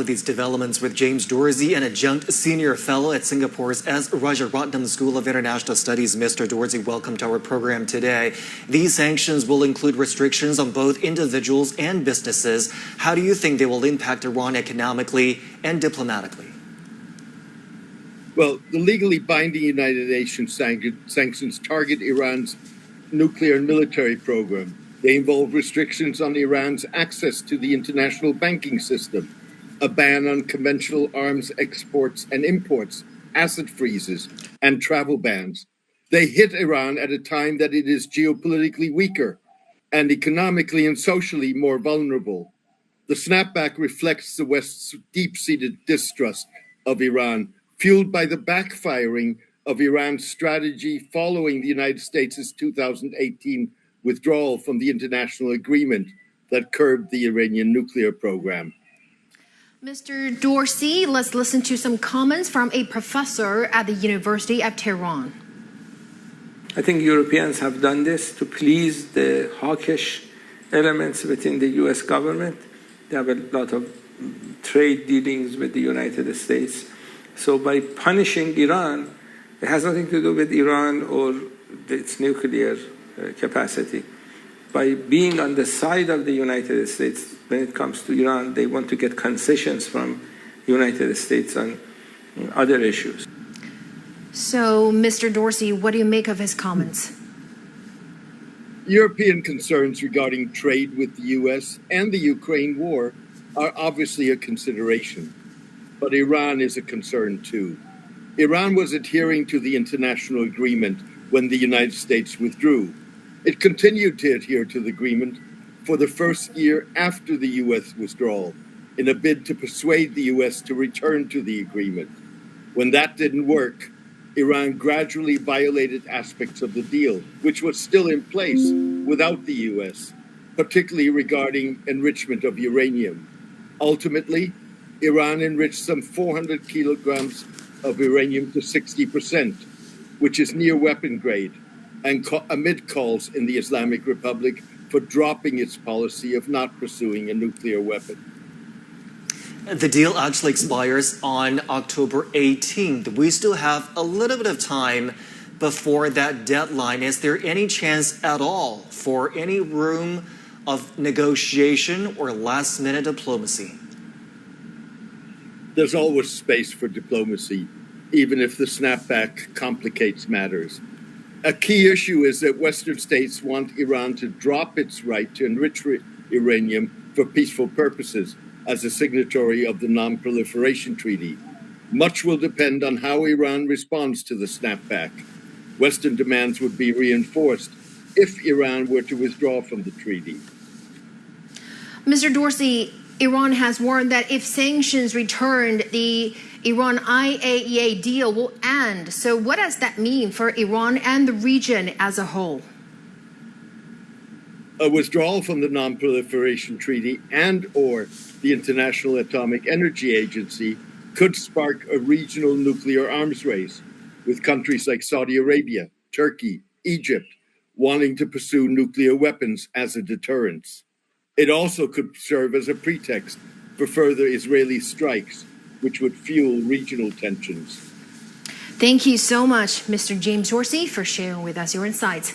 These developments with James Dorsey, an adjunct senior fellow at Singapore's S. Rajaratnam School of International Studies. Mr. Dorsey, welcome to our program today. These sanctions will include restrictions on both individuals and businesses. How do you think they will impact Iran economically and diplomatically? Well, the legally binding United Nations sanctions target Iran's nuclear and military program. They involve restrictions on Iran's access to the international banking system, a ban on conventional arms exports and imports, asset freezes, and travel bans. They hit Iran at a time that it is geopolitically weaker and economically and socially more vulnerable. The snapback reflects the West's deep-seated distrust of Iran, fueled by the backfiring of Iran's strategy following the United States' 2018 withdrawal from the international agreement that curbed the Iranian nuclear program. Mr. Dorsey, let's listen to some comments from a professor at the University of Tehran. I think Europeans have done this to please the hawkish elements within the U.S. government. They have a lot of trade dealings with the United States. So by punishing Iran, it has nothing to do with Iran or its nuclear capacity. By being on the side of the United States when it comes to Iran, they want to get concessions from the United States on other issues. So, Mr. Dorsey, what do you make of his comments? European concerns regarding trade with the U.S. and the Ukraine war are obviously a consideration, but Iran is a concern too. Iran was adhering to the international agreement when the United States withdrew. It continued to adhere to the agreement for the first year after the U.S. withdrawal, in a bid to persuade the U.S. to return to the agreement. When that didn't work, Iran gradually violated aspects of the deal, which was still in place without the U.S., particularly regarding enrichment of uranium. Ultimately, Iran enriched some 400 kilograms of uranium to 60%, which is near weapon grade, and amid calls in the Islamic Republic for dropping its policy of not pursuing a nuclear weapon. The deal actually expires on October 18th. We still have a little bit of time before that deadline. Is there any chance at all for any room of negotiation or last-minute diplomacy? There's always space for diplomacy, even if the snapback complicates matters. A key issue is that Western states want Iran to drop its right to enrich uranium for peaceful purposes as a signatory of the Non-Proliferation Treaty. Much will depend on how Iran responds to the snapback. Western demands would be reinforced if Iran were to withdraw from the treaty. Mr. Dorsey, Iran has warned that if sanctions returned, the Iran IAEA deal will end. So what does that mean for Iran and the region as a whole? A withdrawal from the Non-Proliferation Treaty and or the International Atomic Energy Agency could spark a regional nuclear arms race, with countries like Saudi Arabia, Turkey, Egypt wanting to pursue nuclear weapons as a deterrence. It also could serve as a pretext for further Israeli strikes, which would fuel regional tensions. Thank you so much, Mr. James Dorsey, for sharing with us your insights.